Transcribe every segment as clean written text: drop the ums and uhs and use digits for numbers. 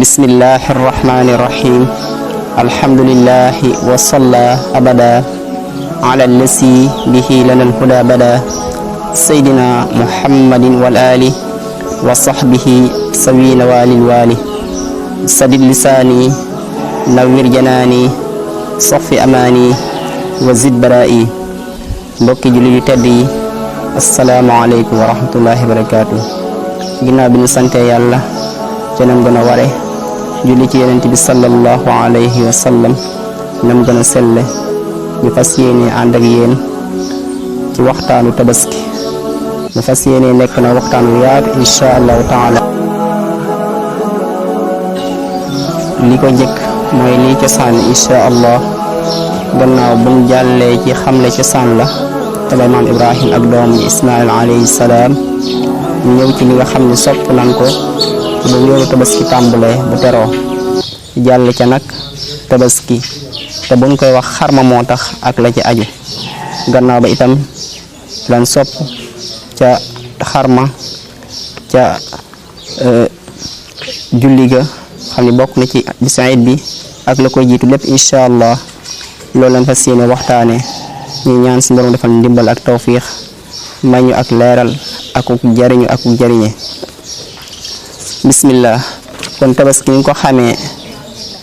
bismillahi irrahmani irrahim alhamdulillahi wa salla abada ala lasi bihi lana alhuda bada saydina muhammadin wal ali wa sahbihi sawina walil wali sadid lisaani nawwir janaani sofi amaani wa zid baraa'i mbokki julli yu tedd yi assalaamu aleykum wa rahmatullahi wa barakaatu ginnaaw bi ñu sante yàlla ca nam gën a ware julli ci yonent bi sallallahu alayhi wa sallam nam gën a selle ñu fas yéene ànd ak yéen ci waxtaanu tabaski mu fas yéene nekk na waxtaan wu yaatu insha allahu taala li ko njëkk mooy lii cosaan insha allah gannaaw buñ jàllee ci xamle cosaan la tabay maam ibrahim ak doom ji ismail alayhi salaam ñu ñëw ci li nga xam ne sopp nan ko ba weeru tabaski tàmbalee bu teroo jàll ca nag tabaski te buñ koy wax xarma moo tax ak la ci aju gannaaw ba itam lan sopp ca xarma ca julli ga xam ne bokk na ci bisaayit bi ak la koy jiitu lépp incha allah loolu lañ fas yéene waxtaane ñu ñaan si borom defal ndimbal ak tawfiix may ñu ak leeral akuk jariñu akuk jariñe bismillah kon tabaski ni ko xamee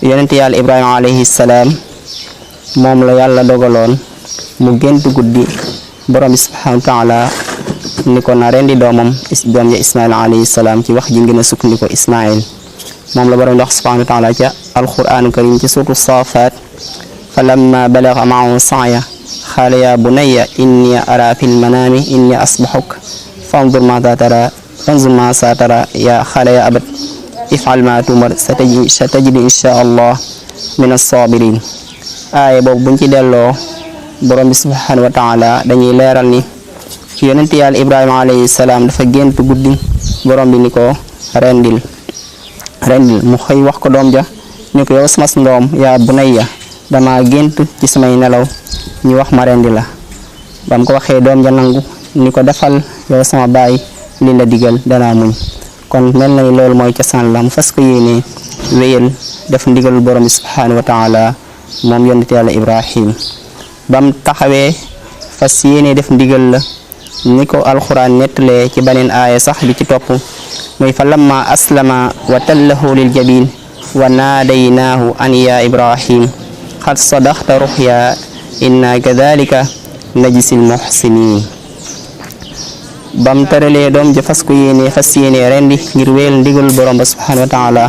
yonent yàlla ibrahima alayhi salaam moom la yàlla dogaloon mu gént guddi borom bi subhanahu wa taala ni ko na rendi doom ja ismail alayhi salaam ci wax ji ngeen a sukkandiku ismail moom la borom di wax subhanahu wa taala ca alquran karim ci suuratu saafaat falamma balaga maahu saaya qaala yaa bunayya inni ara fil manaami inni asbaxuk fanzur maa saa tara yaa qaala yaa abat ifal maa tuumar satajiduni insha allah min as-saabiriin aaya boobu buñ ci delloo borom bi subhanahu wa taala dañuy leeral ni yonent yàlla ibrahima alayhi salaam dafa gént guddi borom bi ni ko rendil mu xëy wax ko doom ja ni ko yow sama ndoom yaa bunayya dama gént ci samay nelaw ñu wax ma rendi la bam ko waxee doom ja nangu ni ko defal yow sama baay li la digal danaa muñ kon mel na ni loolu mooy cosaan la mu fas ko yéene wéyal def ndigalul borom bi subhanahu wa taala moom yonent yàlla ibrahim bam taxawee fas yéene def ndigal la ni ko alxuraan nettalee ci beneen aaya sax bi ci topp muy fa lamma aslama wa tallahu lil jabin wa naadaynaahu an ya ibrahim xad sadaxta ruxya inna kadalika najsil muxsinin bam tëralee doom ja fas yéene rendi ngir wéyal ndigalul borom ba subhanahu wa taala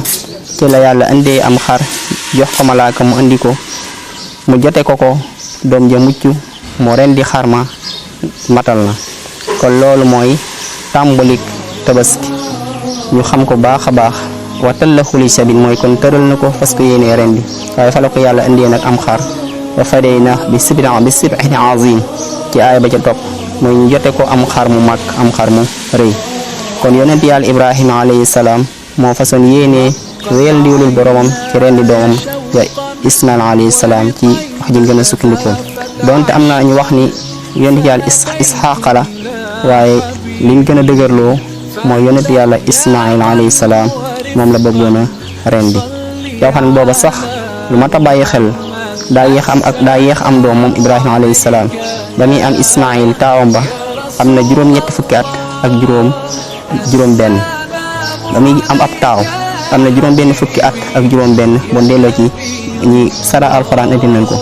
ci la yàlla andee am xar jox ko malaaka mu andi ko mu jote ko doom ja mucc mu rendi xar ma matal na kon loolu mooy tàmbalik tabaski ñu xam ko baax a baax wa tallahu li sabil mooy kon tëral na ko fas ko yéene rendi waaye fa la ko yàlla andee nag am xar wa fadayna bi sibhin azim ci aaya ba ca topp mooy ñu jote ko am xar mu mag am xar mu rëy kon yonent yàlla ibrahima alayhi salaam moo façon yéene wéyal ndiwlul boromam ci rendi doomam ya ismail alayhi salaam ci wax ji gën a sukkandikoo donte am na ñu wax ni yonent yàlla isxaaqa la waaye liñ gën a dëgërloo mooy yonent yàlla ismail alayhi salaam moom la bëggoon a rendi yow xam ne booba sax lu mat a bàyyi xel daa yéex am doom moom ibrahima alayhi salaam ba muy am ismail taawam ba am na juróom-ñetti fukki at ak juróom benn ba muy am ab taaw am na juróom benn fukki at ak juróom benn bon delloo ci ñi sara alxuraan indi nañ ko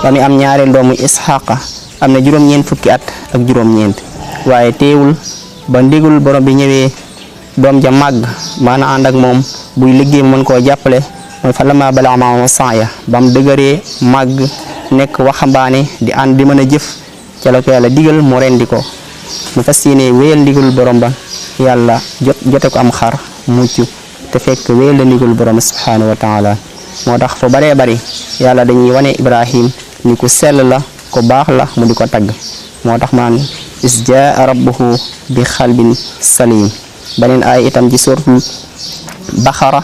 ba muy am ñaareel doomu isxaqa am na juróom-ñeent fukki at ak juróom-ñeent waaye teewul ba ndigul borom bi ñëwee doom ja màgg maana ànd ak moom buy liggéey mën koo jàppale mooy fa lama balaga maahu saaya ba mu dëgëree màgg nekk waxambaane di ànd di mën a jëf ca la ko yàlla digal mu rendi ko mu fas yéene wéyal ndigalul borom ba yàlla jote ko am xar mucc te fekk wéyal la ndigalul borom subhanahu wa taala moo tax fa baree bari yàlla dañuy wane ibrahim ni ku sell la ku baax la mu di ko tagg moo tax maan is jaa rabbuhu bi xalbin salim beneen ay itam ci suratul Baqara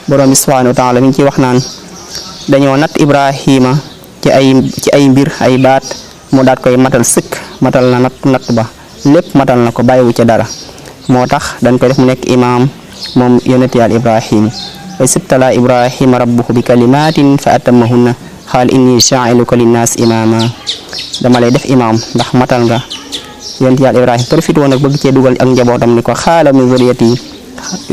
borom bi subhanahu wa taala mi ngi ciy wax naan dañoo natt ibrahima ci ay mbir ay baat mu daat koy matal sëkk matal na natt ba lépp matal na ko bàyyiwu ca dara moo tax dañ koy def mu nekk imaam moom yonent yàlla ibrahim wa sibtala ibrahima rabbuhu bi kalimatin fa atammahunna xaal inni jaa'iluka linnaas imaama dama lay def imaam ndax matal nga. yonent yàlla ibrahima profité woon nag bëgg cee dugal ak njabootam ni ko xaala min zuriyati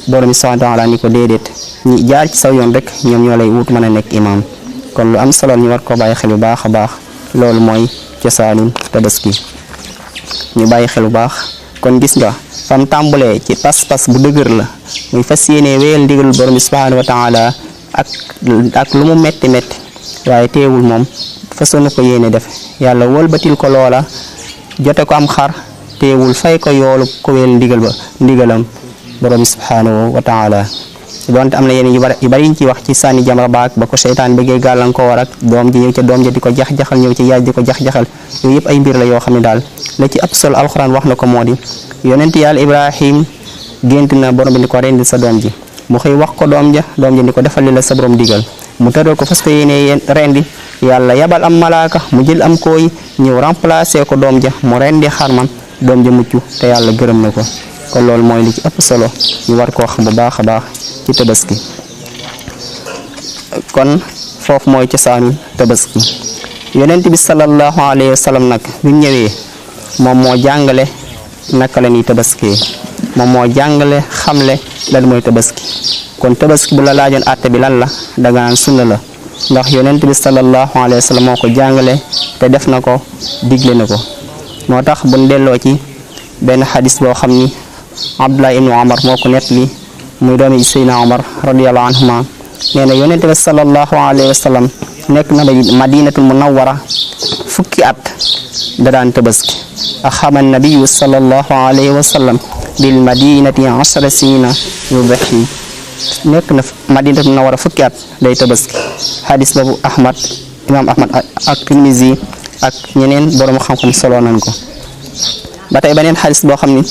borom bi subhaanahu wa taala ni ko déedéet ñi jaar ci saw yoon rek ñoom ñoo lay wut mën a nekk imaam. kon lu am solo ñu war ko bàyyi xel bu baax a baax loolu mooy cosaanul tabaski ñu bàyyi xel bu baax. kon gis nga fam tàmbalee ci pas-pas bu dëgër la muy fas yéene wéyal ndigalul borom bi subhaanahu wa taala ak lu mu metti metti waaye teewul moom fasoon na ko yéene def yàlla wëlbatil ko loola jote ko am xar teewul fay ko yoolu ko wéyal ndigalam borom bi subhaanahu wa taala. donte am na yeneen yu bari ñu ci wax ci sànni jamra baak ba ko seytaan bëggee gàllankoor ak doom ji ñëw ca doom ja di ko jax-jaxal ñëw ci yaay di ko jax-jaxal yooyu yëpp ay mbir la yoo xam ne daal la ci ëpp solo alxuraan wax na ko moo di yonent yàlla ibrahim gént na borom bi ni ko rendi sa doom ji mu xëy wax ko doom ja ni ko defal li la sa borom digal mu tëral ko fas ko yéene rendi yàlla yabal am malaaka mu jël am kooy ñëw remplacer ko doom ja mu rendi xarman doom ja mucc te yàlla gërëm na ko. kon loolu mooy li ci ëpp solo ñu war koo xam bu baax a baax ci tabaski. kon foofu mooy cosaanu tabaski. yonent bi sallallahu alayhi wa sallam nag bi mu ñëwee moom moo jàngale naka la ñuy tabaskee moom moo jàngale xamle lan mooy tabaski. kon tabaski bu la laajoon àtte bi lan la danga naan sunna la ndax yonent bi sallallahu alayhi wa sallam moo ko jàngale te def na ko digle na ko. moo tax buñ delloo ci benn xadis boo xam ni Abdullah ibnu Omar moo ko nettali muy doomi Seydina Omar radiyallahu anhuma nee na yonent bi sallallahu alayhi wa sallam nekk na madinatul munawwara fukki at da daan tabaski axama nabiyu sallallahu alayhi wa sallam bil madinati 10 sinina yudahi nekk na madinatul munawwara fukki at day tabaski. hadis boobu imam Ahmad ak Tirmizi ak ñeneen borom xam-xam solo nañ ko. ba tey beneen hadis boo xam ni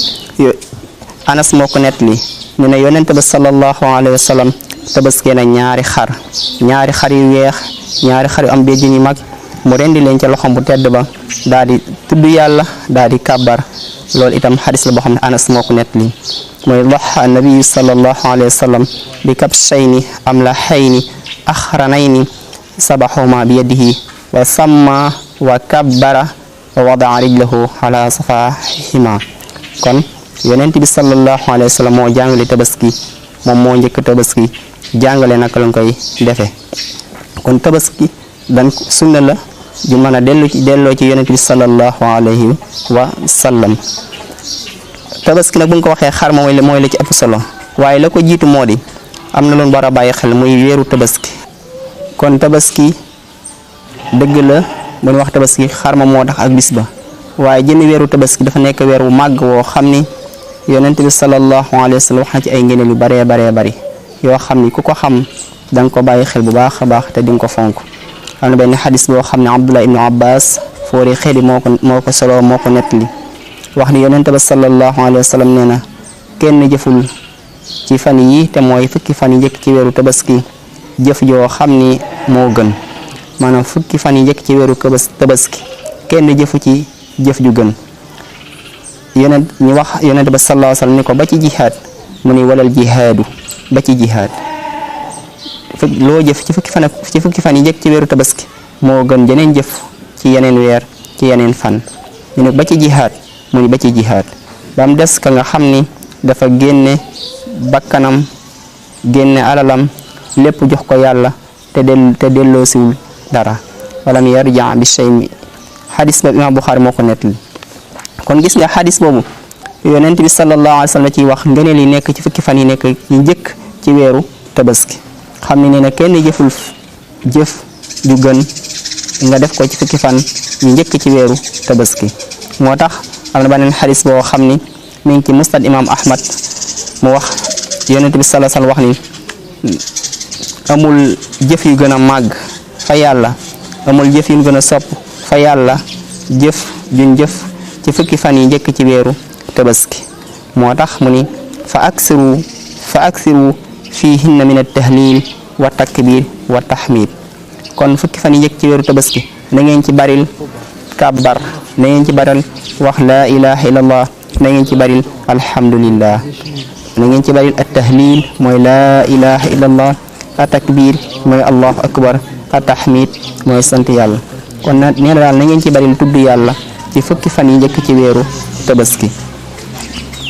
Anas moo ko nettali ñu ne yonent ba sallallahu alayhi wa sallam tabaskee na ñaari xar yu weex ñaari xar yu am béjjën yu mag mu rendi leen ca loxom bu tedd ba daal di tudd yàlla daal di kàbbar. loolu itam xadis la boo xam ne Anas moo ko nettali mooy daxa nabiyu sallallahu alayhi wa sallam bi kabshayni amlahayni axranayni sabaxuma bi yadihi wa samma wa kabbara wa wadaa rijlahu ala safahima. kon yonent bi sallallahu alayhi wa sallam moo jàngale tabaski moom moo njëkk tabaski jàngale naka lañ koy defee. kon tabaski dan sunna la ju mën a delloo ci yonent bi sallallahu alayhi wa sallam. tabaski nag bu ñu ko waxee xar mooy la ci ëpp solo waaye la ko jiitu moo di am na loolu war a bàyyi xel muy weeru tabaski. kon tabaski dëgg la bu ñu wax tabaski xar ma moo tax ak bis ba waaye jëmmi weeru tabaski dafa nekk weer wu màgg woo xam ni yonent bi sallallahu alayhi wa sallam wax na ci ay ngëneel yu baree bari yoo xam ni ku ko xam da nga ko bàyyi xel bu baax a baax te di nga ko fonk. am na benn xadis boo xam ne Abdullah ibnu Abbas foori xeli moo ko solo moo ko nettali wax ni yonent ba sallallahu alayhi wa sallam nee na kenn jëful ci fan yi te mooy fukki fan yi njëkk ci weeru tabaski jëf joo xam ni moo gën maanaam fukki fan yi njëkk ci weeru tabaski kenn jëfu ci jëf ju gën. yonent ba sallallahu alayhi wa sallam ni ko ba ci jihaad mu ni walal jihaadu ba ci jihaad loo jëf ci fukki fan yi njëkk ci weeru tabaski moo gën jeneen jëf ci yeneen weer ci yeneen fan. ñu ne ba ci jihaad mu ni ba ci jihaad ba mu des ka nga xam ni dafa génne bakkanam génne alalam lépp jox ko yàlla te delloosiwul dara walam yarja bi shay. xadis boobu imaam Buxaari moo ko nettali. kon gis nga xadis boobu yonent bi sallallahu alayhi wa sallam ciy wax ngëneel yi nekk ci fukki fan yi nekk yi njëkk ci weeru tabaski xam ne nee na kenn jëful jëf ju gën nga def ko ci fukki fan yi njëkk ci weeru tabaski. moo tax am na beneen xadis boo xam ni mi ngi ci musnad imaam Ahmad mu wax yonent bi sallallahu alayhi wa sallam wax ni amul jëf yu gën a màgg fa yàlla amul jëf yu gën a sopp fa yàlla jëf juñ jëf ci fukki fan yi njëkk ci weeru tabaski. moo tax mu ni fa aksiru fiihinna min at-tahlil wa takbir wa tahmid. kon fukki fan yi njëkk ci weeru tabaski na ngeen ci baril kàbbar na ngeen ci baril wax laa ilaha illallah na ngeen ci baril alhamdulillah. na ngeen ci bari at tahlil mooy laa ilaha illallah, at takbir mooy allahu akbar, at tahmid mooy sant yàlla. kon nag nee na daal na ngeen ci bari tudd yàlla ci fukki fan yi njëkk ci weeru tabaski.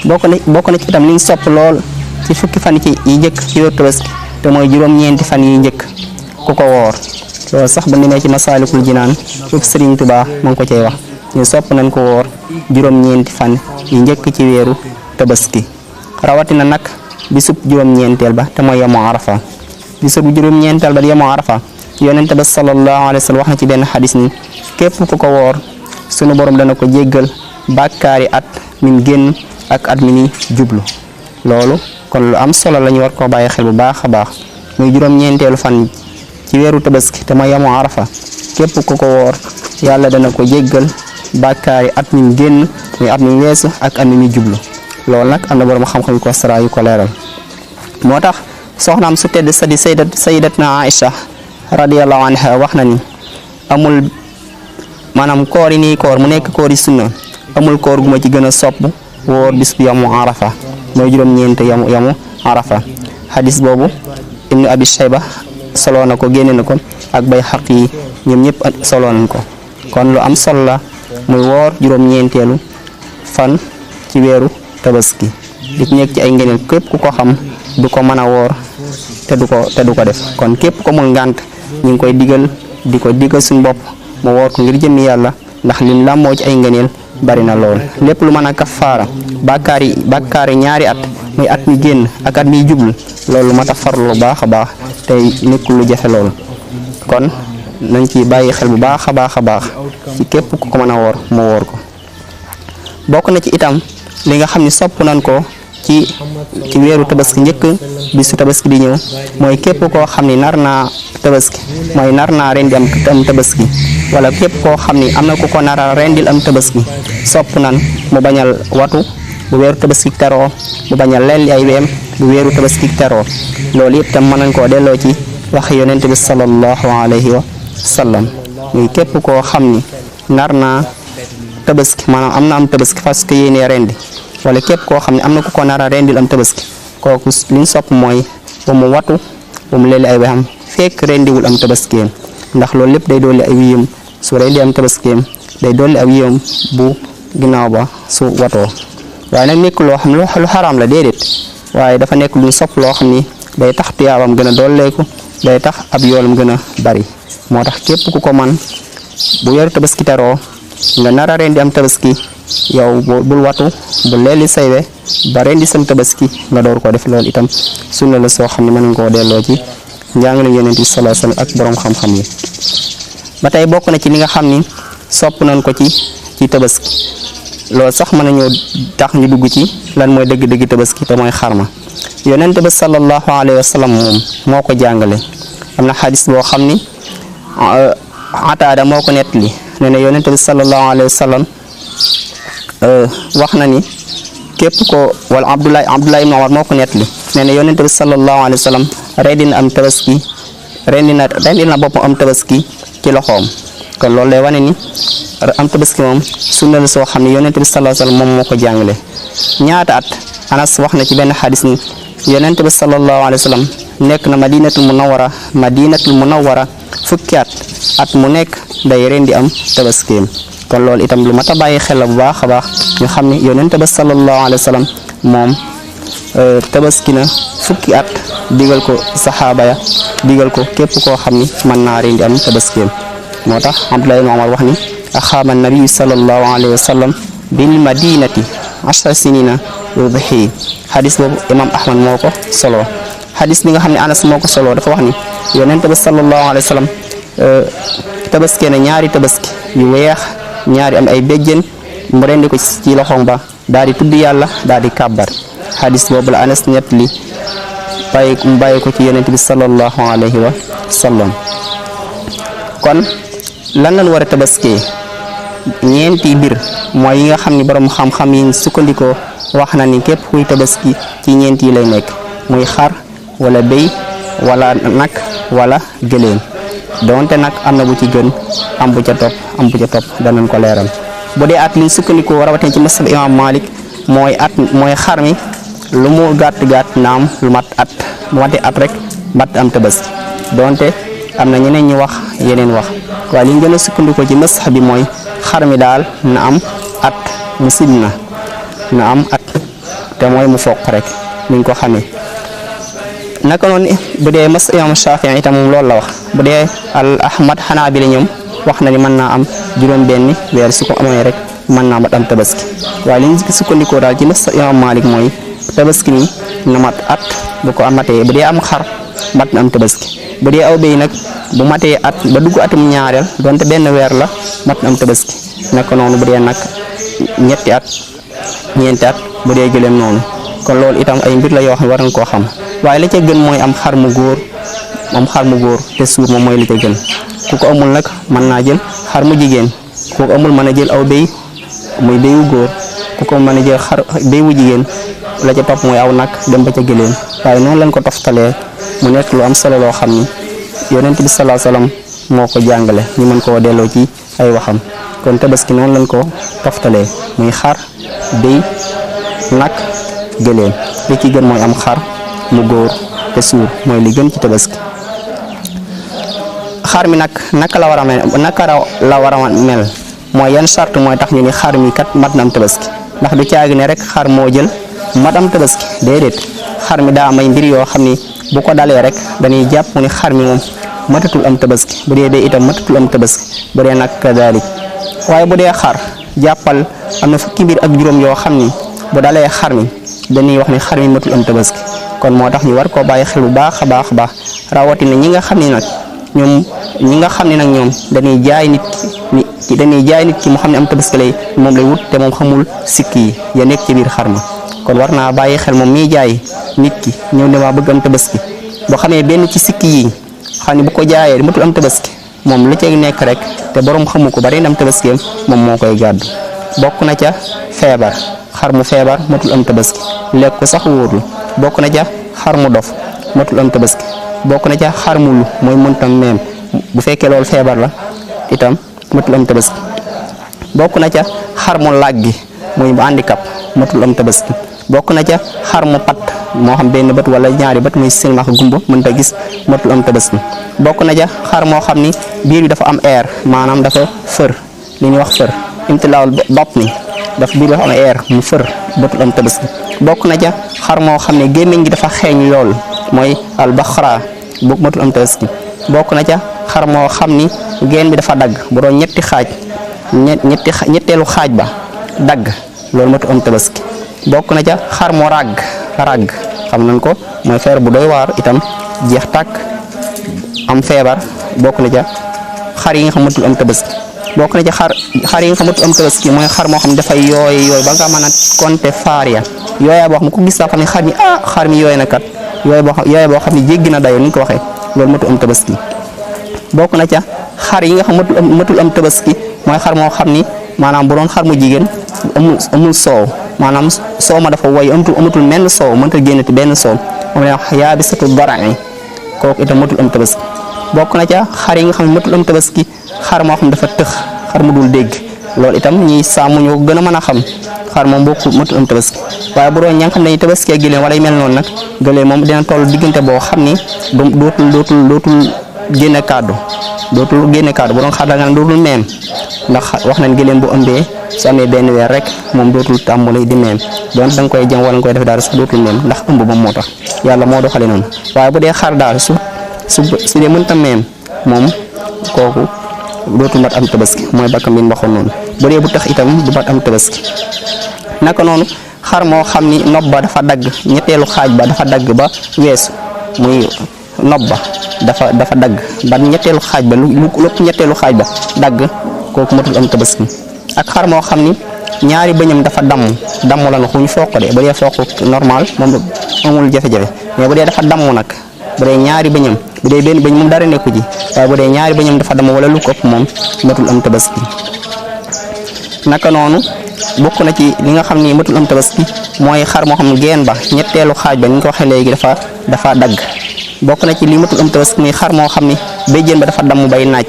bokk na ci itam liñ sopp lool ci fukki fan yi njëkk ci weeru tabaski te mooy juróom-ñeenti fan yi njëkk ku ko woor. loolu sax ba demee ci Masaalikul Jinaan fukki Sëriñ Tuubaa mu ngi ko cay wax ñu sopp nañ ko woor juróom-ñeenti fan yi njëkk ci weeru tabaski, rawatina nag bisub juróom-ñeenteel ba te mooy yamu arafa. bisub juróom-ñeenteel ba yamu arafa yonente ba sallallahu alayhi wa sallam wax na ci benn xadis ni képp ku ko woor sunu borom dana ko jéggal bàkkaari at min génn ak at mi ni jublu. loolu kon lu am solo la ñu war koo bàyyi xel bu baax a baax, muy juróom-ñeenteelu fan ci weeru tabaski te mooy yamu arafa képp ku ko woor yàlla dana ko jéggal bàkkaari at mi génn muy at mi weesu ak at mi jublu. loolu nag am na borom xam-xam yu ko sara yu ko leeral. moo tax soxnaam su tedd sa di sayyidatna Aïcha radiyallahu anha wax na ni amul maanaam koor yi nii koor mu nekk koor yi sunna amul koor gu ma ci gën a sopp woor bis bu yamu arafa mooy juróom-ñeent yamu arafa. hadis boobu ibnu abi shayba soloo na ko génne na ko ak bay xaq yi ñoom ñëpp soloo nañ ko. kon lu am solo la muy woor juróom-ñeenteelu fan ci weeru tabaski di ci nekk ci ay ngëneel képp ku ko xam du ko mën a woor te du ko def. kon képp ko mu ngànt ñu ngi koy digal suñu bopp mu woor ko ngir jëmmi yàlla, ndax lim làmboo ci ay ngëneel bari na lool. lépp lu mën a kafaara bàkkaari ñaari at muy at mi génn ak at mi jublu loolu mat a farlu lu baax a baax tey nekkul lu jafe lool. kon nañ ci bàyyi xel bu baax a baax ci képp ku ko mën a woor mu woor ko. bokk na ci itam li nga xam ni sopp nañ ko ci weeru tabaski njëkk bisu tabaski di ñëw mooy képp koo xam ni nar naa tabaski mooy nar naa rendi am tabaski, wala képp koo xam ni am na ku ko nar a rendil am tabaski sopp nan mu bañal watu bu weeru tabaski teroo, mu bañal lelli ay weem bu weeru tabaski teroo. loolu yëpp tam mën nañ koo delloo ci wax yonent bi sallallahu alayhi wa sallam muy képp koo xam ni nar naa tabaski maanaam am na am tabaski fas ko yéenee rendi, wala képp koo xam ne am na ku ko nar a rendil am tabaski kooku liñ sopp mooy ba mu watu ba mu lelli ay weexam fekk rendiwul am tabaskeem, ndax loolu lépp day dolli ay wiyam su rendi am tabaskeem day dolli ay wiyam bu ginnaaw ba su watoo. waaye nag nekk loo xam lu xaraam la déedéet, waaye dafa nekk luñ sopp loo xam ni day tax tuyaabam gën a dolleeku, day tax ab yoolam gën a bari. moo tax képp ku ko man bu weeru tabaski teroo nga nar a rendi am tabaski yow bul watu bu leeli saywe ba rendi sam tabaski nga door ko def. loolu itam sunna la soo xam ne mën nga koo delloo ci njàngale yonent bi sallallahu alayhi wasallam ak borom xam-xam yi. ba tey bokk na ci li nga xam ni sopp nañ ko ci tabaski, loolu sax mën nañoo tax ñu dugg ci lan mooy dëgg-dëgg tabaski te mooy xarma. yonent bi sallallahu alayhi wasallam moom moo ko jàngale. am na xadis boo xam ni Ataada moo ko nettali nee na yonent bi sallallahu alayhi wasallam wax na ni képp ko wala Abdullah ibn Umar moo ko nettali nee na yonent bi sallallahu alayhi wasallam rendi na boppam am tabaski ci loxoom. kon loolu lay wane ni am tabaski moom sunna la soo xam ne yonent bi sallallahu alayhi wasallam moom moo ko jàngale. ñaata at Anas wax na ci benn xadis ni yonent bi sallallahu alayhi wasallam nekk na madinatul munawwara fukki at mu nekk day rendi am tabaskeem. kon loolu itam lu mat a bàyyi xel la bu baax a baax ñu xam ne yonent ba sallallahu alayhi wasallam moom tabaski na fukki at digal ko saxaaba ya digal ko képp koo xam ni mën naa rendi am tabaskeem. moo tax Abdullah ibn Umar wax ni axaama nabi sallallahu alayhi wasallam bil madinati 10 sinina yudhi. xadis boobu imam Ahmad moo ko solo. xadis bi nga xam ne Anas moo ko solo dafa wax ni yonent ba sallallahu alayhi wasallam tabaski na ñaari tabaski yu weex ñaari am ay béjjén mu rendi ko ci loxoom ba daal di tudd yàlla daal di kàbbar. xadis boobu la Anas ñett li bàyyi ko ci yonent bi sallallahu alayhi wa sallam. kon lan lañ war a tabaskee ñeenti mbir mooy yi nga xam ni borom xam-xam yi sukkandikoo wax na ni képp kuy tabaski ci ñeent yi lay nekk muy xar wala béy wala nag wala gëléem. donte nag am na bu ci gën am bu ca topp danañ ko leeral. bu dee at liñ sukkandikoo rawatina ci masab imam Malik mooy xar mi lu mu gàtt naam lu mat at bu matee at rek mat am tabaski donte am na ñeneen ñi wax yeneen wax waaye li ñu gën a sukkandikoo ci masx bi mooy xar mi daal na am at mu sim na am at te mooy mu foq rek niñ ko xamee. naka noonu bu dee mas imam Shaafi'i itam loolu la wax bu dee al ahmad Hanaabila ñoom wax na ni mën naa am juróom-benni weer su ko amee rek mën naa mat am tabaski waaye li ñu sukkandikoo daal ci mas imam Maalik mooy tabaski ni na mat at bu ko amatee bu dee am xar mat na am tabaski bu dee aw béy nag bu matee at ba dugg atum ñaareel donte benn weer la mat na am tabaski naka noonu bu dee nag ñetti at ñeenti at bu dee gëléem noonu kon loolu itam ay mbir la yoo xam ne war nga koo xam waaye la ca gën mooy am xar mu góor te suur moom mooy li ca gën ku ko amul nag mën naa jël xar mu jigéen ku ko amul mën a jël aw béy muy béyu góor ku ko mën a jël xar béy wu jigéen la ca topp mooy aw nag dem ba ca gëléem waaye noonu lañ ko toftalee mu nekk lu am solo loo xam ni yonent bi sallallahu alayhi wasallam moo ko jàngale ñu mën koo delloo ci ay waxam kon tabaski noonu lañ ko toftalee muy xar béy nag gëléem li ci gën mooy am xar mu góor te suur mooy li gën ci tabaski. xar mi nag naka la war a mel mooy yan charte mooy tax ñu ni xar mi kat mat na am tabaski ndax du caagi ne rek xar moo jël mat am tabaski déedéet xar mi daa am ay mbir yoo xam ni bu ko dalee rek dañuy jàpp ni xar mi moom matatul am tabaski bu dee bee itam matatul am tabaski bu dee nag kadalik waaye bu dee xar jàppal am na fukki mbir ak juróom yoo xam ni bu dalee xar mi dañuy wax ni xar mi matul am tabaski kon moo tax ñu war koo bàyyi xel bu baax a baax rawatina ñi nga xam ni nag ñoom dañuy jaay nit ki mu xam ne am tabaski lay moom lay wut te moom xamul sikk yi ya nekk ci biir xar mi kon war naa bàyyi xel moom miy jaay nit ki ñëw ne maa bëgg am tabaski boo xamee benn ci sikk yi xam ne bu ko jaayee matul am tabaski moom lu cay nekk rek te borom xamu ko bari am tabaskeem moom moo koy gàddu bokk na ca feebar xar mu feebar matul am tabaski lekk ko sax wóorul bokk na ca xar mu dof matul am tabaski bokk na ca xar mu lu mooy mëntam meem bu fekkee loolu feebar la itam matul am tabaski bokk na ca xar mu làggi muy bu handicap matul am tabaski bokk na ca xar mu pat moo xam benn bët wala ñaari bët muy silmax gumba mënta gis matul am tabaski bokk na ca xar moo xam ni biir bi dafa am air maanaam dafa fër li ñuy wax fër imtilaawul bopp ni dafa biir dafa am air mu fër matul am tabaski bokk na ca xar moo xam ne gémmiñ gi dafa xeeñ lool mooy albaxra bu matul am tabaski bokk na ca xar moo xam ni geen bi dafa dagg bu doon ñetti xaaj ñetteelu xaaj ba dagg loolu matul am tabaski bokk na ca xar moo ràgg xam nañ ko mooy feebar bu doy waar itam jeex tàkk am feebar bokk na ca xar yi nga xam matul am tabaski bokk na ca xar yi nga xam matul am tabaski mooy xar moo xam dafay yooy ba nga mën a compter faar ya yooyaa boo xam ku gis sax xam ne xar mi yooy na kat yooy boo xam ne jéggi na dayo ni ñu ko waxee loolu matul am tabaski bokk na ca xar yi nga xam matul am tabaski mooy xar moo xam ni maanaam bu doon xar mu jigéen amul soow maanaam soow ma dafa woy amatul menn soow mënta génnati benn soow moom la wax yaabisatu dara'i kooku itam matul am tabaski bokk na ca xar yi nga xam ne matul am tabaski xar moo xam dafa tëx xar mu dul dégg loolu itam ñiy sàmm ñoo gën a mën a xam xar moom bokkul matul am tabaski waaye bu doon ña nga xam ne tabaski ak gëléem wala yu mel noonu nag gëléem moom dina toll diggante boo xam ni dootul génne kàddu bu doon xar da nga dootul meem ndax wax nañ gëléem bu ëmbee su amee benn weer rek moom dootul tàmbali di meem donc da nga koy jëm wala nga koy def daal su dootul meem ndax ëmb moom moo tax yàlla moo doxale noonu waaye bu dee xar daal su dee mënta meem moom kooku dootul mat am tabaski mooy bakkam bi ñu waxoon noonu bu dee bu tax itam du mat am tabaski naka noonu xar moo xam ni nopp ba dafa dagg ñetteelu xaaj ba dafa dagg ba weesu muy nopp ba dafa dagg ba ñetteelu xaaj ba lu lépp ñetteelu xaaj ba dagg kooku matul am tabaski ak xar moo xam ni ñaari bëñam dafa damm la na xuñ foq de bu dee foq normal moom amul jafe-jafe mais bu dee dafa damm nag bu dee ñaari bëñam bu dee benn bëñ moom dara nekku ci waaye bu dee ñaari bëñam dafa damm wala lu ko ëpp moom matul am tabaski naka noonu bokk na ci li nga xam ni matul am tabaski mooy xar moo xam geen ba ñetteelu xaaj ba ni ñu ko waxee léegi dafa dagg bokk na ci li matul am tabaski muy xar moo xam ni béjjén ba dafa damm bay naaj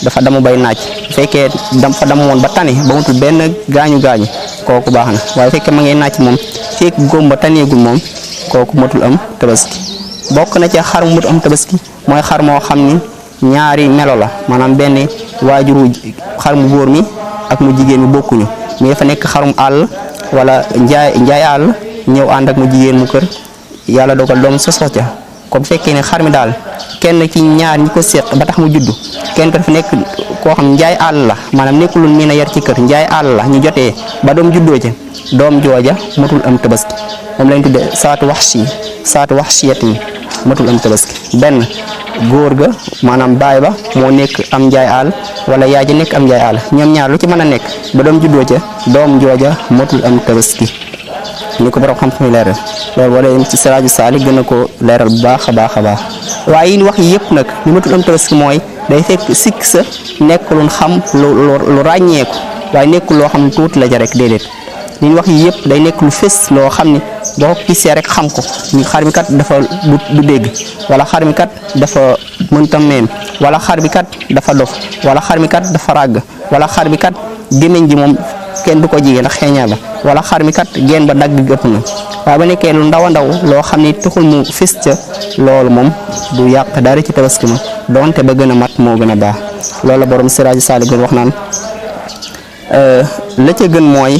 bu fekkee dafa damm woon ba tane ba matul benn gaañu kooku baax na waaye bu fekkee ma ngay naaj moom fekk góom ba taneegul moom kooku matul am tabaski. bokk na ci xar mu am tabaski mooy xar moo xam ni ñaari melo la maanaam benn waajuru xar mu góor mi ak mu jigéen mi bokkuñu mi dafa nekk xarum àll wala njaay àll ñëw ànd ak mu jigéen mu kër yàlla dogal doom sosoo ca ko bu fekkee ne xar mi daal kenn ci ñaar ñi ko séq ba tax mu juddu kenn ko dafa nekk koo xam njaay àll la maanaam nekkul mii na yar ci kër njaay àll la ñu jotee ba doom juddoo ca doom jooja matul am tabaski moom lañ tudde saatu waxshiyatin matul am tabaski. benn góor ga maanaam baay ba moo nekk am njaay àll wala yaay ja nekk am njaay àll ñoom ñaar lu ci mën a nekk ba doom juddoo ca doom jooja matul am tabaski ni ko borom xam-xam yi leeral loolu wala ci Siraaju Saalik gën a ko leeral bu baax a baax a baax. waaye yi ñu wax yëpp nag li matul am tabaski mooy day fekk sikk sa nekkul xam lu ràññeeku waaye nekkul loo xam ne tuuti la ja rek déedéet li ñu wax yëpp day nekk lu fës loo xam ni boo ko gisee rek xam ko ni xar mi kat dafa du dégg wala xar mi kat dafa mënta meem wala xar mi kat dafa dof wala xar mi kat dafa ràgg wala xar mi kat gémmiñ gi moom kenn du ko jigéen ndax xeeñaa ba wala xar mi kat geen ba dagg ëpp na waaye ba nekkee lu ndaw a ndaw loo xam ni taxul mu fës ca loolu moom du yàq dara ci tabaski ma donte ba gën a mat moo gën a baax loolu la borom Siraaju Saalik wax naan la ca gën mooy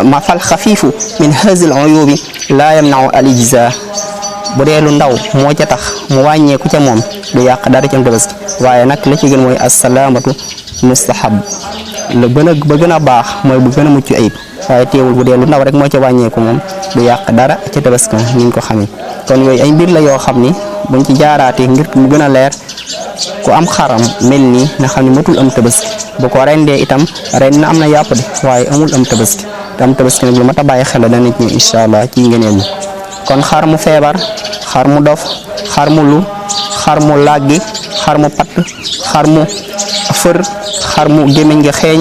ma fal xafiifu min hazil uyubi laa yamnau al ijza bu dee lu ndaw moo ca tax mu wàññeeku ca moom du yàq dara ci am tabaski waaye nag la ci gën mooy assalaamatu mustahab la gën a baax mooy bu gën a mucc ayib waaye teewul bu dee lu ndaw rek moo ca wàññeeku moom du yàq dara ca tabaski ni ñu ko xamee. kon yooyu ay mbir la yoo xam ni buñ ci jaaraatee ngir mu gën a leer ku am xaram mel nii nga xam ne matul am tabaski bu ko rendee itam ren na am na yàpp de waaye amul am tabaski te am tabaski nag lu mat a bàyyi xel dana nit ñi incha allah ci ngëneel ñi. kon xar mu feebar xar mu dof xar mu lu xar mu làggi xar mu patt xar mu fër xar mu gémmiñ nga xeeñ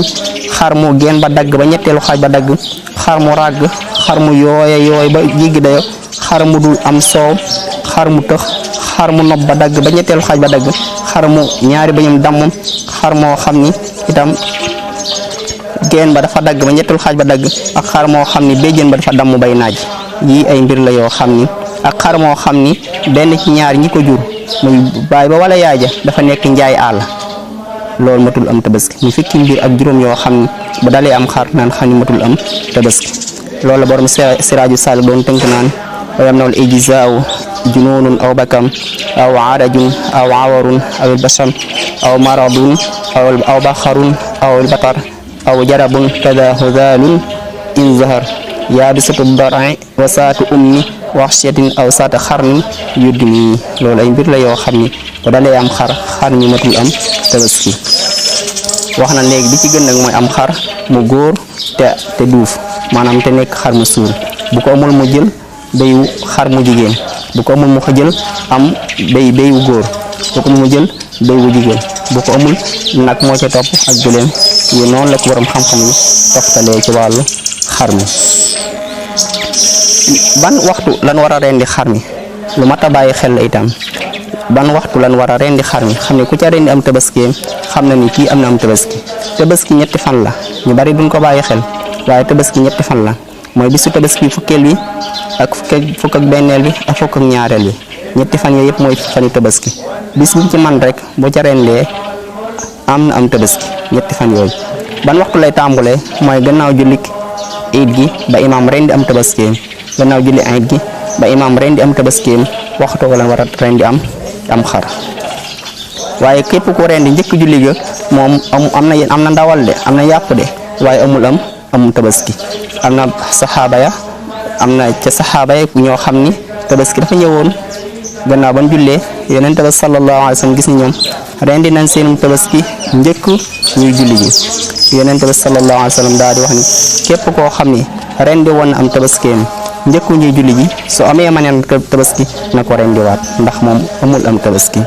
xar mu geen ba dagg ba ñetteelu xaaj ba dagg xar mu ràgg xar mu yooy ba jéggi dayo xar mu dul am soow xar mu tëx xar mu nopp ba dagg ba ñetteelu xaaj ba dagg xar mu ñaari bañum damm xar moo xam ni itam geen ba dafa dagg ba ñetteelu xaaj ba dagg ak xar moo xam ni béjjén ba dafa damm bay naaj yii ay mbir la yoo xam ni ak xar moo xam ni benn ci ñaar ñi ko jur muy baay ba wala yaay ja dafa nekk njaay àll loolu matul am tabaski ñu fekki mbir ak juróom yoo xam ni bu dalee am xar naan xam ni matul am tabaski loolu la borom Siraaju Saalik doon tënk naan wayam nawal ijzaaw jununun aw bakam aw arajun aw awarun aw basam aw maradun aw baxarun aw batar aw jarabun kada hudalun in zahar yaabisatu dar'i wa saatu ummi waxshatin aw saata xarnin yudni loolu ay mbir la yoo xam ni bu dalee am xar mi matul am tabaski wax na léegi bi ci gën nag mooy am xar mu góor te duuf maanaam te nekk xar mu suur bu ko amul mu jël béyu xar mu jigéen bu ko amul mu jël am béyu góor bu ko amul mu jël béy bu jigéen bu ko amul nag moo ca topp ak gëléem yi noonu la ko borom xam-xam yi toftalee ci wàllu xar mi. ban waxtu lan war a rendi xar mi lu mat a bàyyi xel la itam ban waxtu lan war a rendi xar mi xam ne ku ca rendi am tabaskeem xam na ni kii am na am tabaski ñetti fan la ñu bari duñ ko bàyyi xel waaye tabaski ñetti fan la mooy bisu tabaski fukkeel bi ak fukk ak benneel bi ak fukk ak ñaareel bi ñetti fan yooyu yëpp mooy fani tabaski bis bu ci man rek boo ca rendee am na am tabaski ñetti fan yooyu. ban waxtu lay tàmbulee mooy gannaaw julli iid gi ba imaam rendi am tabaskeem gannaaw julli iid gi ba imaam rendi am tabaskeem waxtu wala war a rendi am xar waaye képp ku rendi njëkk julli ga moom am na ndawal de am na yàpp de waaye amul tabaski. am na saxaaba ya ñoo xam ni tabaski dafa ñëwoon gannaaw ban jullee yonent ba sallallahu alayhi wa sallam gis ni ñoom rendi nañ seen tabaski njëkk ñuy julli ji yonent ba sallallahu alayhi wa sallam daal di wax ni képp koo xam ni rendi woon na am tabaskeem njëkk ñuy julli ji su amee maneen tabaski na ko rendiwaat ndax moom amul am tabaski.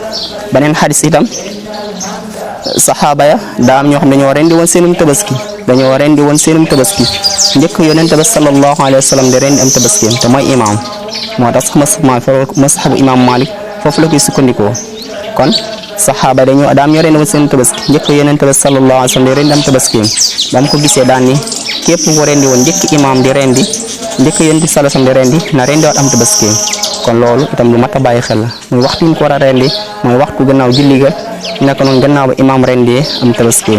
beneen xadis itam saxaaba ya daa am ñoo xam dañoo rendi woon seenum tabaski njëkk yonent ba sallallahu alayhi wa sallam di rendi am tabaskeem te mooy imaam moo tax masabu imaam Malik foofu la koy sukkandikoo kon saxaaba dañoo daam ñoo rendi woon seenum tabaski njëkk yonent ba sallallahu alayhi wa sallam di rendi am tabaskeem ba mu ko gisee daan ni képp ko rendi woon njëkk imaam di rendi njëkk yonent bi sallallahu alayhi wasallam di rendi na rendiwaat am tabaski kon loolu itam lu mat a bàyyi xel la muy waxtu ñu ko war a rendi mooy waxtu gannaaw julli ga naka noonu gannaaw ba imaam rendee am tabaski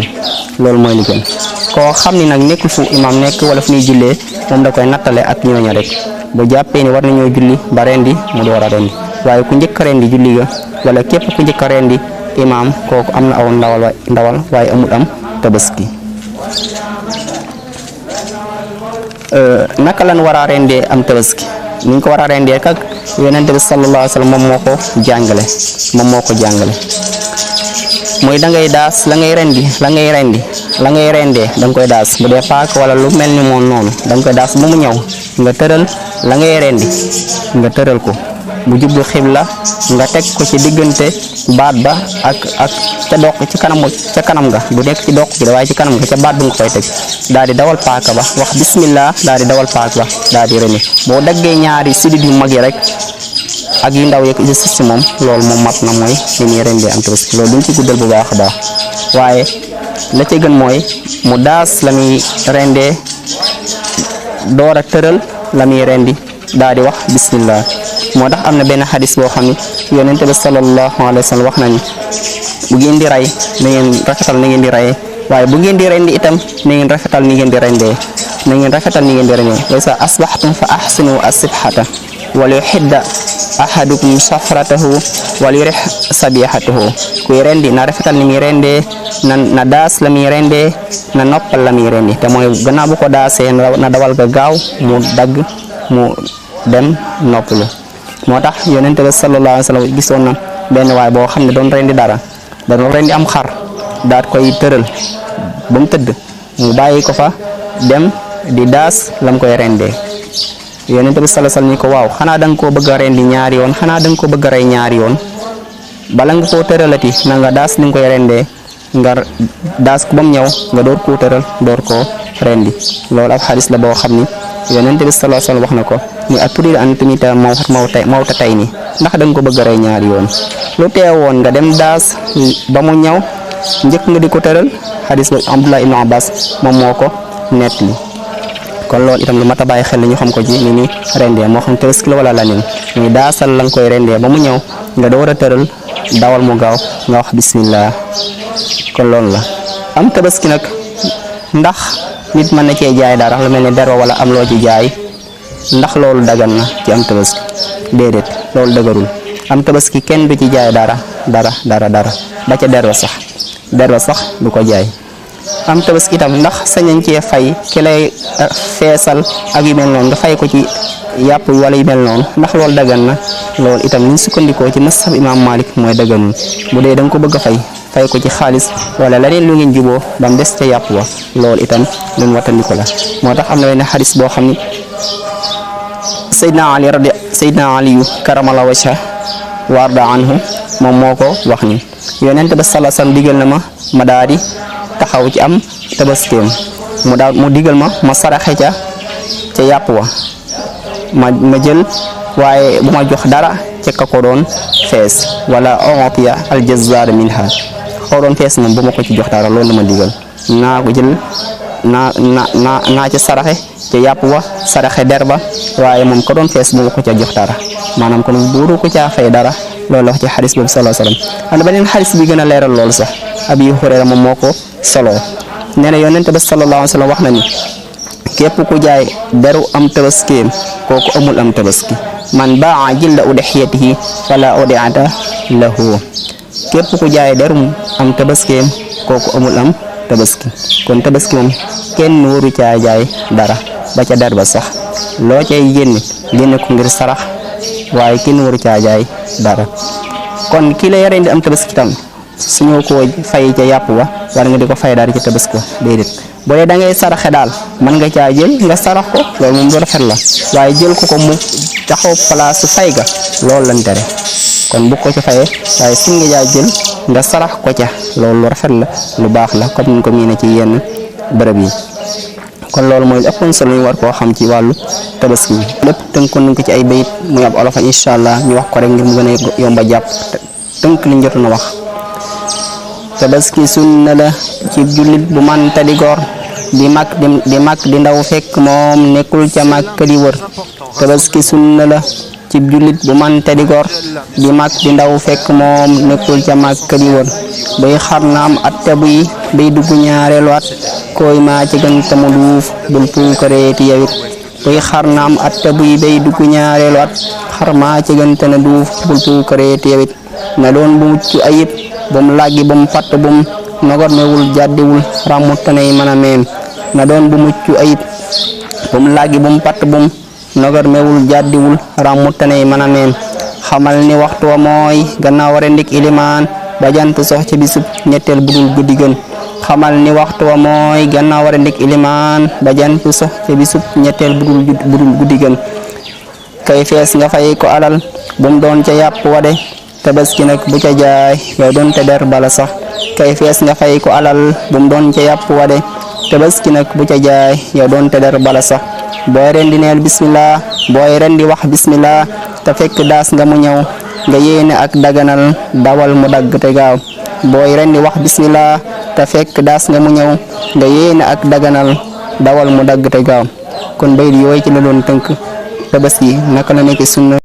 loolu mooy li gën koo xam ni nag nekkul fu imaam nekk wala fu ñuy jullee moom da koy nattale ak ñooña rek bu jàppee ni war nañoo julli ba rendi mu door a rendi waaye ku njëkk a rendi julli ga wala képp ku njëkk a rendi imaam kooku am na aw ndawal waaye amul am tabaski. naka lan war a rendee am tabaski ni ñu ko war a rendee kak yonent bi sallallahu alayhi wa sallam moom moo ko jàngale mooy da ngay daas la ngay rendee da nga koy daas bu dee paak wala lu mel ni moom noonu da nga koy daas ba mu ñëw nga tëral la ngay rendi nga tëral ko bu jublu xibla nga teg ko ci diggante baat ba ak ca doq ci kanam nga bu nekk ci doq gi waaye ci kanam nga ca baat bi nga koy teg daal di dawal paaka ba wax bismillah daal di dawal paaka ba daal di rendi boo daggee ñaari sidit yu mag yi rek ak yu ndaw yeeg ci moom loolu moom mat na mooy ni ñuy rendee am tabaski loolu duñ ci guddal bu baax a baax waaye la ca gën mooy mu daas la muy rendee door a tëral la muy rendi daal di wax bismillah moo tax am na benn xadis boo xam ne yonent bi sallallahu alayhi wa sallam wax nañu bu ngeen di rey na ngeen rafetal na ngeen di reyee waaye bu ngeen di rendi itam na ngeen rafetal ni ngeen di rendee wa sa asbaxtum fa ahsinu as-sibhata wal yuhidda ahadukum safratahu wal yurih sabihatahu kuy rendi na rafetal ni muy rendee na daas la muy rendee na noppal la muy rendi te mooy gannaaw bu ko daasee na dawal ga gaaw mu dagg mu dem noppalu moo tax yonent bi sallallahu alayhi wa sallam gisoon na benn waay boo xam ne doon rendi am xar daat koy tëral ba mu tëdd mu bàyyi ko fa dem di daas lam koy rendee yonent bi sallallahu alayhi wa sallam ni ko waaw xanaa da nga koo bëgg a rendi ñaari yoon xanaa da nga ko bëgg a rey ñaari yoon bala nga koo tëralati na nga daas li nga koy rendee nga daas ko ba mu ñëw nga door koo tëral door koo rendi loolu ab xadis la boo xam ni yonent bi sallallahu alayhi wa sallam wax na ko ni aturiidu an tumita mawta tey ni ndax da nga ko bëgg a rey ñaari yoon lu teewoon nga dem daas ba mu ñëw njëkk nga di ko tëral xadis ba Abdullah ibn Abbas moom moo ko nettali kon loolu itam lu mat a bàyyi xel ñu xam ko ci ni ni rendee moo xam tabaski la wala leneen muy daasal la nga koy rendee ba mu ñëw nga door a tëral dawal mu gaaw nga wax bismillah kon loolu la am tabaski nag ndax nit mën na cee jaay dara lu mel ne dara wala am loo ci jaay ndax loolu dagan na ci am tabaski déedéet loolu dëgërul am tabaski kenn du ci jaay dara ba ca derba sax du ko jaay am tabaski itam ndax sañañ cee fay ki lay feesal ak yu mel noonu nga fay ko ci yàpp wala yu mel noonu ndax loolu dagan na loolu itam liñ sukkandikoo ci masab imaam Malik mooy daganul bu dee da nga ko bëgg a fay ko ci xaalis wala leneen lu ngeen juboo ba mu des ca yàpp wa loolu itam luñ watandiko la moo tax am na benn xadis boo xam ni Seydina Ali karamala wajha warda anhu moom moo ko wax ni yonent ba sallallahu alayhi wasallam digal na ma daal di taxaw ci am tabaskeem mu digal ma saraxe ca yàpp wa ma jël waaye bu ma jox dara ca ka ko doon fees wala ontiya aljazar minha ko doon fees moom bu ma ko ci jox dara loolu la ma digal naa ko jël naa ca saraxe ca yàpp wa saraxe der ba waaye moom ko doon fees bu ma ko ca jox dara maanaam kon buuru ko caa fay dara loolu la wax ci xadis boobu sallallahu alayhi wasallam am na beneen xadis bi gën a leeral loolu sax Abi Hurayra moom moo ko solo nee na yonent ba sallallahu alayhi wasallam wax na ni képp ku jaay deru am tabaskeem kooku amul am tabaski man baa jilda udhiyatihi wala udhiyata lahu képp ku jaay derum am tabaskeem kooku amul am tabaski kon tabaski moom kenn waru caa jaay dara ba ca der ba sax loo cay génne ko ngir sarax waaye kenn waru caa jaay dara kon ki lay rendi am tabaski tam suñu ko fay ca yàpp wa war nga di ko fay daal ci tabaski ko déedéet boo dee da ngay saraxe daal mën nga caa jël nga sarax ko loolu moom lu rafet la waaye jël ko mu taxaw place fay ga loolu lañ tere kon bu ko ci fayee waaye si nga jaa jël nga sarax ko ca loolu lu rafet la lu baax la comme ni ko miine ci yenn bërëb yi kon loolu mooy ëppoon solo ñu war koo xam ci wàllu tabaski bi lépp tënkoon nañ ko ci ay bayit muy ab olof incha allah ñu wax ko rek ngir mu gën a yomba jàpp tënk liñ jotoon a wax tabaski sunna la ci jullit bu man tadi góor di mag di ndaw fekk moom nekkul ca Makka di wër tabaski sunna la ci jullit bu mante di gor di mag di ndaw fekk moom nekkul ca Makka di wër bay xar na am atte buy bay dugg ñaareelu at koy maa ci gën tamu duuf bul puukareeti yawit bay xar na am atte buy bay dugg ñaareelu at xar maa ci gën tane duuf bul puukareeti yawit na doon bu mucc ayib bum làggi bum patt bum nogot mewul jàddiwul ràmmu taney mën a meem na doon bu mucc ayib bum làggi bum patt bum nogot mewul jàddiwul ràmmu taney mën a meem xamal ni waxtu wa mooy gannaaw rendik ilimaan ba jant sox ci bisub ñetteel budul guddi gën xamal ni waxtu wa mooy gannaaw rendik ilimaan ba jant sox ci bisub ñetteel budul guddi gën kay fees nga fay ko alal bum doon ca yàpp wade tabaski nag bu ca jaay yow doon te der bala sax kay fees nga fay ko alal bum doon ca yàpp wade tabaski nag bu ca jaay yow doon te der bala sax booy rendi neel bismillah booy rendi wax bismillah te fekk daas nga mu ñëw nga yéene ak daganal dawal mu dagg te gaaw booy rendi wax bismillah te fekk daas nga mu ñëw nga yéene ak daganal dawal mu dagg te gaaw kon bayit yooyu ci la doon tënk tabaski naka la nekk sunna